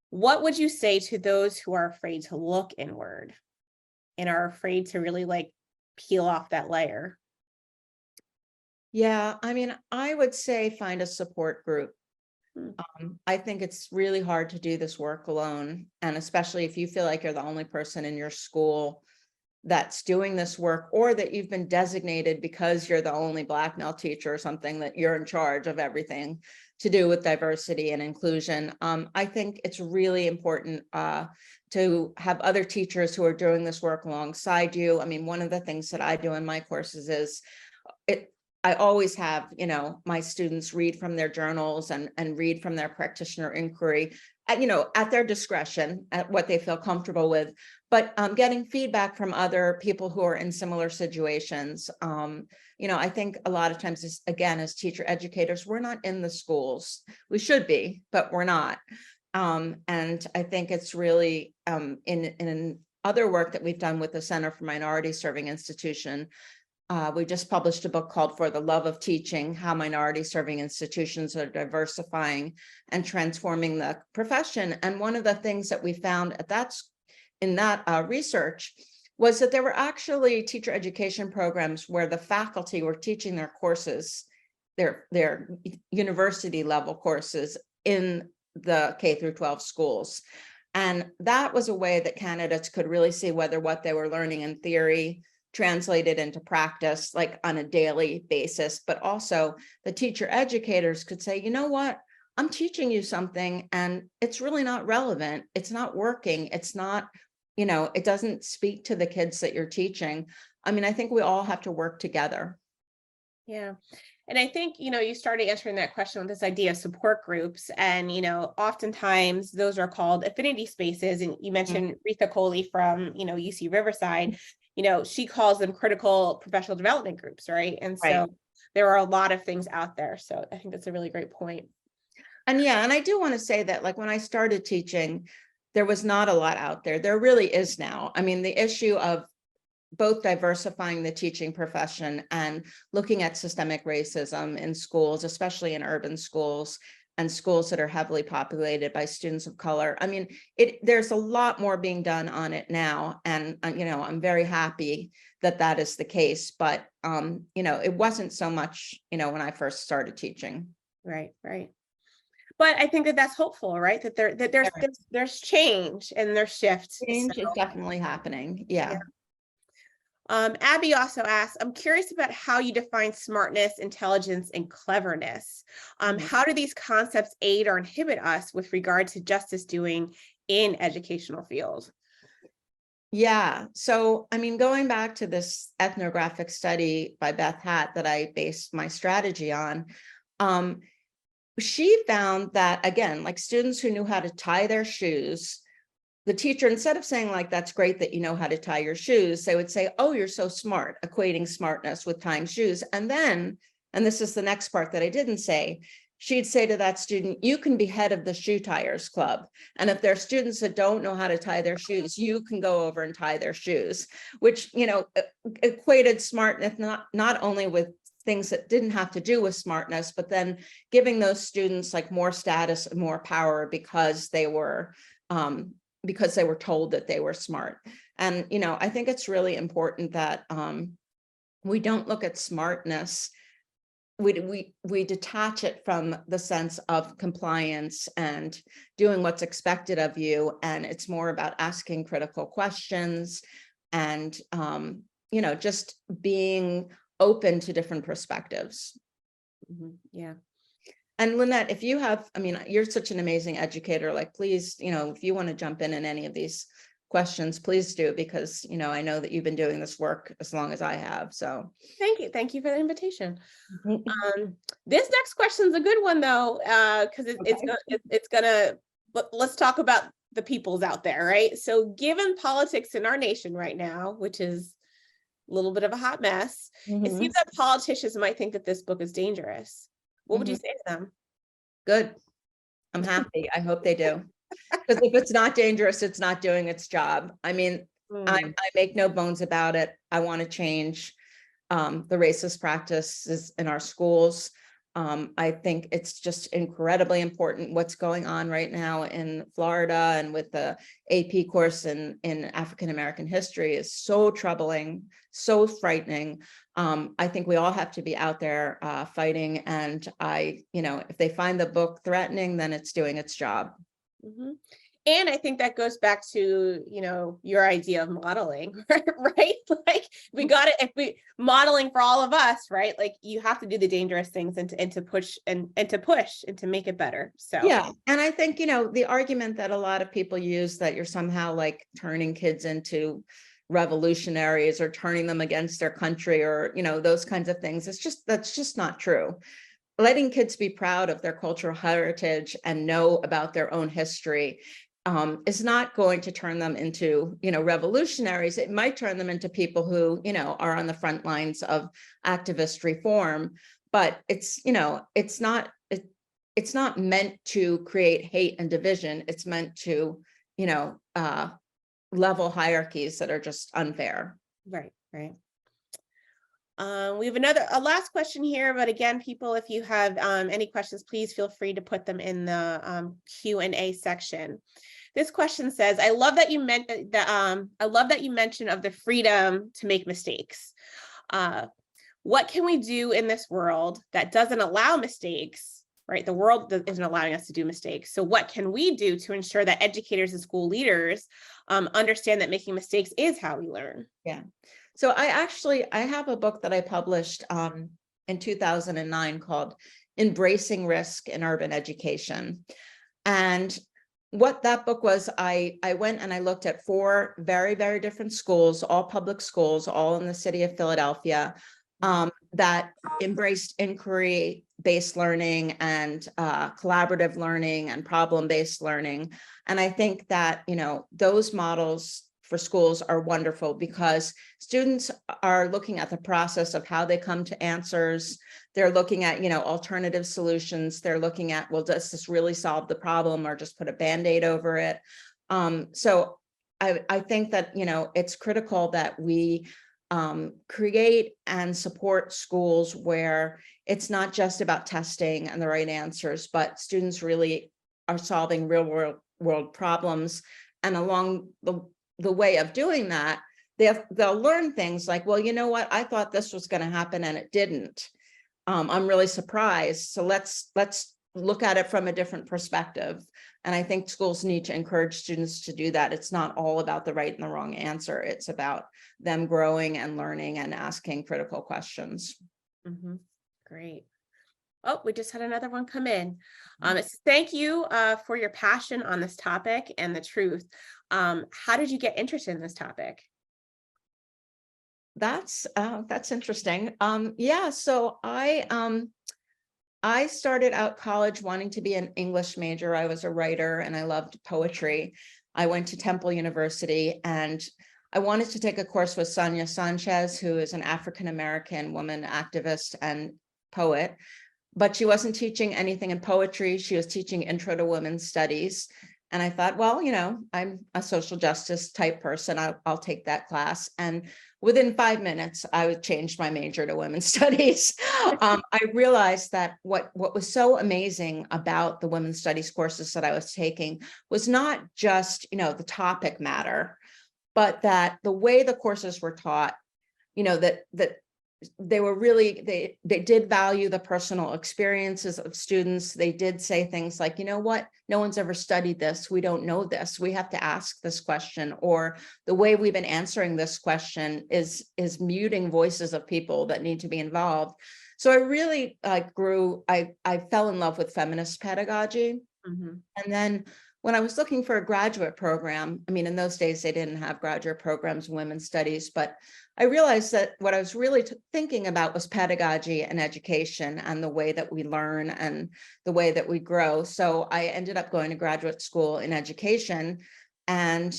What would you say to those who are afraid to look inward and are afraid to really like peel off that layer? Yeah, I mean, I would say find a support group. I think it's really hard to do this work alone, and especially if you feel like you're the only person in your school that's doing this work, or that you've been designated because you're the only Black male teacher or something, that you're in charge of everything to do with diversity and inclusion. I think it's really important to have other teachers who are doing this work alongside you. I mean, one of the things that I do in my courses is I always have, my students read from their journals and read from their practitioner inquiry at their discretion, at what they feel comfortable with, but getting feedback from other people who are in similar situations. I think a lot of times, again, as teacher educators, we're not in the schools. We should be, but we're not. And I think it's really in other work that we've done with the Center for Minority Serving Institution. We just published a book called For the Love of Teaching, How Minority Serving Institutions Are Diversifying and Transforming the Profession. And one of the things that we found in that research was that there were actually teacher education programs where the faculty were teaching their courses, their university level courses in the K through 12 schools. And that was a way that candidates could really see whether what they were learning in theory translated into practice, like on a daily basis, but also the teacher educators could say, you know what, I'm teaching you something and it's really not relevant. It's not working. It's not, it doesn't speak to the kids that you're teaching. I mean, I think we all have to work together. Yeah. And I think, you started answering that question with this idea of support groups. And, oftentimes those are called affinity spaces. And you mentioned Retha Coley from, UC Riverside. She calls them critical professional development groups, right? And so there are a lot of things out there. So I think that's a really great point. And I do want to say that, like, when I started teaching, there was not a lot out there. There really is now. I mean, the issue of both diversifying the teaching profession and looking at systemic racism in schools, especially in urban schools and schools that are heavily populated by students of color. I mean, there's a lot more being done on it now. And, I'm very happy that that is the case. But, it wasn't so much, when I first started teaching. Right. But I think that that's hopeful, right? That there's change and there's shift. Change is definitely happening. Yeah. Abby also asks, I'm curious about how you define smartness, intelligence, and cleverness. How do these concepts aid or inhibit us with regard to justice doing in educational fields? Yeah. So, I mean, going back to this ethnographic study by Beth Hatt that I based my strategy on, she found that, again, like students who knew how to tie their shoes, the teacher, instead of saying like, that's great that you know how to tie your shoes, they would say, oh, you're so smart, equating smartness with tying shoes. And then, and this is the next part that I didn't say, she'd say to that student, you can be head of the shoe tires club. And if there are students that don't know how to tie their shoes, you can go over and tie their shoes, which, equated smartness not only with things that didn't have to do with smartness, but then giving those students like more status and more power because they were told that they were smart. And, I think it's really important that we don't look at smartness. We detach it from the sense of compliance and doing what's expected of you. And it's more about asking critical questions and, just being open to different perspectives. Yeah. And Lynette, if you have, I mean, you're such an amazing educator, like, please, if you want to jump in any of these questions, please do, because, I know that you've been doing this work as long as I have. So thank you. Thank you for the invitation. This next question is a good one though, because it's gonna, let's talk about the peoples out there, right? So given politics in our nation right now, which is, little bit of a hot mess. It Mhm. seems that politicians might think that this book is dangerous. What would you say to them? Good. I'm happy. I hope they do. Because if it's not dangerous, it's not doing its job. I mean, I make no bones about it. I want to change the racist practices in our schools. I think it's just incredibly important what's going on right now in Florida, and with the AP course in African American history is so troubling, so frightening. I think we all have to be out there fighting. And if they find the book threatening, then it's doing its job. Mm-hmm. And I think that goes back to, your idea of modeling, right? Like we got it, if we modeling for all of us, right? Like you have to do the dangerous things and to push and to push and to make it better. So yeah. And I think, the argument that a lot of people use that you're somehow like turning kids into revolutionaries or turning them against their country or, those kinds of things, that's just not true. Letting kids be proud of their cultural heritage and know about their own history is not going to turn them into, revolutionaries. It might turn them into people who, are on the front lines of activist reform, but it's not meant to create hate and division. It's meant to, level hierarchies that are just unfair. Right. We have a last question here, but again, people, if you have any questions, please feel free to put them in the Q&A section. This question says, I love that you mentioned of the freedom to make mistakes. What can we do in this world that doesn't allow mistakes, right? The world isn't allowing us to do mistakes. So what can we do to ensure that educators and school leaders understand that making mistakes is how we learn? Yeah. So I have a book that I published in 2009 called Embracing Risk in Urban Education. And what that book was, I went and I looked at 4 very, very different schools, all public schools, all in the city of Philadelphia, that embraced inquiry-based learning and collaborative learning and problem-based learning. And I think that, those models for schools are wonderful because students are looking at the process of how they come to answers. They're looking at, alternative solutions. They're looking at, well, does this really solve the problem or just put a Band-Aid over it? So I think that, it's critical that we create and support schools where it's not just about testing and the right answers, but students really are solving real world problems. And along the way of doing that, they'll learn things like, well, you know what, I thought this was going to happen and it didn't. I'm really surprised. So let's look at it from a different perspective. And I think schools need to encourage students to do that. It's not all about the right and the wrong answer. It's about them growing and learning and asking critical questions. Mm-hmm. Great. Oh, we just had another one come in. Thank you for your passion on this topic and the truth. How did you get interested in this topic? That's interesting. Yeah, so I started out college wanting to be an English major. I was a writer and I loved poetry. I went to Temple University and I wanted to take a course with Sonia Sanchez, who is an African-American woman activist and poet, but she wasn't teaching anything in poetry. She was teaching Intro to Women's Studies. And I thought, well, I'm a social justice type person. I'll take that class. And within 5 minutes, I changed my major to women's studies. I realized that what was so amazing about the women's studies courses that I was taking was not just, the topic matter, but that the way the courses were taught, that they were really, they did value the personal experiences of students. They did say things like, you know what, no one's ever studied this. We don't know this. We have to ask this question, or the way we've been answering this question is muting voices of people that need to be involved. So I really I fell in love with feminist pedagogy. Mm-hmm. And then when I was looking for a graduate program, I mean, in those days, they didn't have graduate programs in women's studies, but I realized that what I was really thinking about was pedagogy and education and the way that we learn and the way that we grow. So I ended up going to graduate school in education. And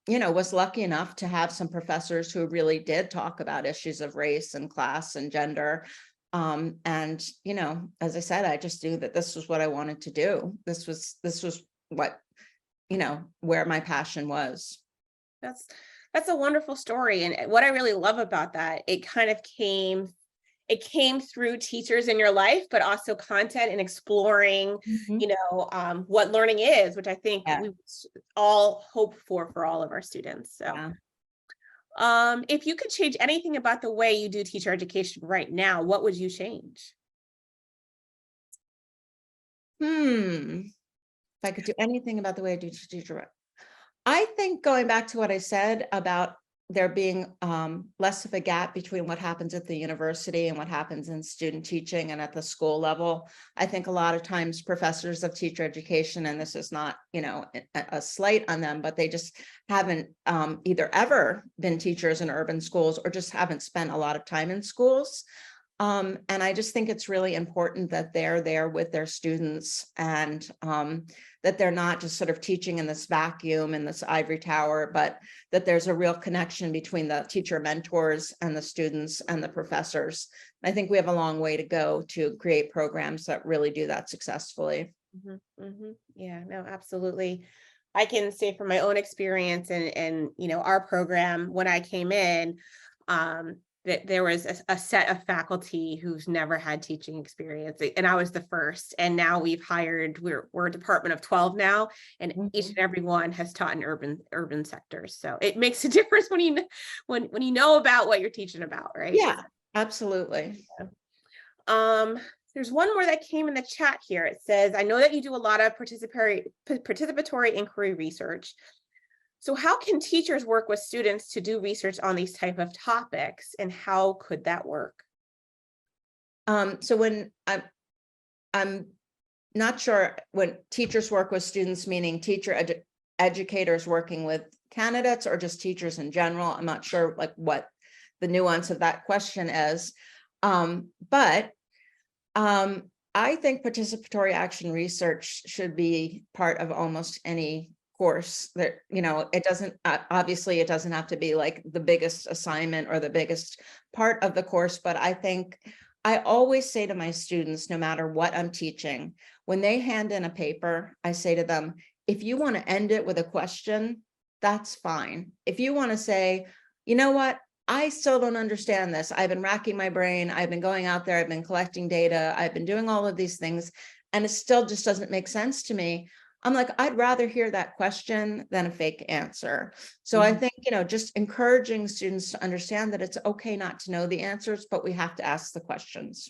was lucky enough to have some professors who really did talk about issues of race and class and gender. And, as I said, I just knew that this was what I wanted to do. This was what, where my passion was. That's a wonderful story. And what I really love about that, it came through teachers in your life, but also content and exploring, what learning is, which I think we all hope for all of our students. So if you could change anything about the way you do teacher education right now, what would you change? If I could do anything about the way I do teacher, I think going back to what I said about there being less of a gap between what happens at the university and what happens in student teaching and at the school level. I think a lot of times professors of teacher education, and this is not, a slight on them, but they just haven't either ever been teachers in urban schools or just haven't spent a lot of time in schools. And I just think it's really important that they're there with their students and that they're not just sort of teaching in this vacuum in this ivory tower, but that there's a real connection between the teacher mentors and the students and the professors. I think we have a long way to go to create programs that really do that successfully. Yeah, no, absolutely. I can say from my own experience and our program, when I came in, that there was a set of faculty who's never had teaching experience, and I was the first. And now we're a department of 12 now, and each and every one has taught in urban sectors. So it makes a difference when you know about what you're teaching about, right? Yeah, absolutely. There's one more that came in the chat here. It says, I know that you do a lot of participatory inquiry research. So how can teachers work with students to do research on these type of topics, and how could that work? So when I'm not sure when teachers work with students, meaning educators working with candidates or just teachers in general. I'm not sure like what the nuance of that question is. But I think participatory action research should be part of almost any course that, it doesn't, obviously it doesn't have to be like the biggest assignment or the biggest part of the course, but I think I always say to my students, no matter what I'm teaching, when they hand in a paper, I say to them, if you want to end it with a question, that's fine. If you want to say, you know what, I still don't understand this. I've been racking my brain. I've been going out there. I've been collecting data. I've been doing all of these things, and it still just doesn't make sense to me. I'm like, I'd rather hear that question than a fake answer. So I think, just encouraging students to understand that it's okay not to know the answers, but we have to ask the questions.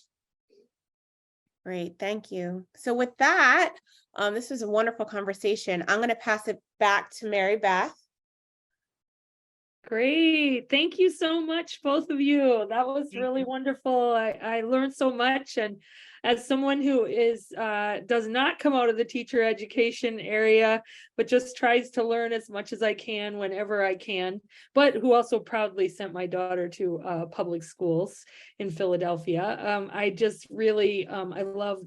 Great, thank you. So with that, this was a wonderful conversation. I'm going to pass it back to Mary Beth. Great. Thank you so much, both of you. That was really wonderful. I learned so much. And as someone who does not come out of the teacher education area, but just tries to learn as much as I can whenever I can, but who also proudly sent my daughter to public schools in Philadelphia. I just really, I love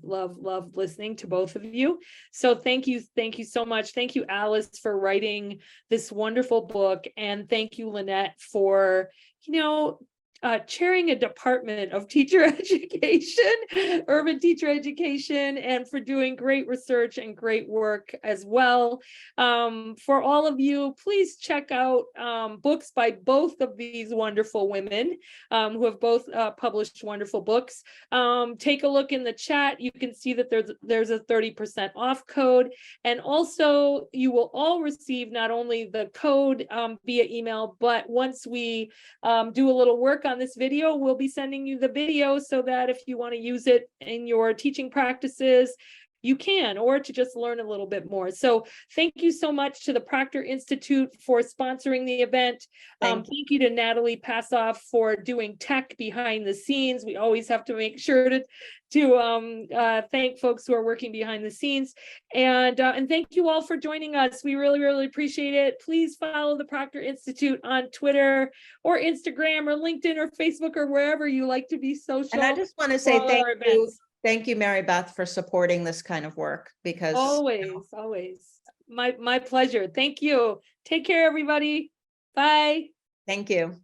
listening to both of you. So thank you so much. Thank you, Alice, for writing this wonderful book. And thank you, Lynette, for, chairing a department of teacher education, urban teacher education, and for doing great research and great work as well. For all of you, please check out books by both of these wonderful women who have both published wonderful books. Take a look in the chat. You can see that there's a 30% off code. And also you will all receive not only the code via email, but once we do a little work on this video, we'll be sending you the video so that if you want to use it in your teaching practices, you can, or to just learn a little bit more. So thank you so much to the Proctor Institute for sponsoring the event. Thank you to Natalie Passoff for doing tech behind the scenes. We always have to make sure to thank folks who are working behind the scenes. And thank you all for joining us. We really appreciate it. Please follow the Proctor Institute on Twitter or Instagram or LinkedIn or Facebook or wherever you like to be social. And I just want to say thank you. Thank you, Mary Beth, for supporting this kind of work, because always. My pleasure. Thank you. Take care, everybody. Bye. Thank you.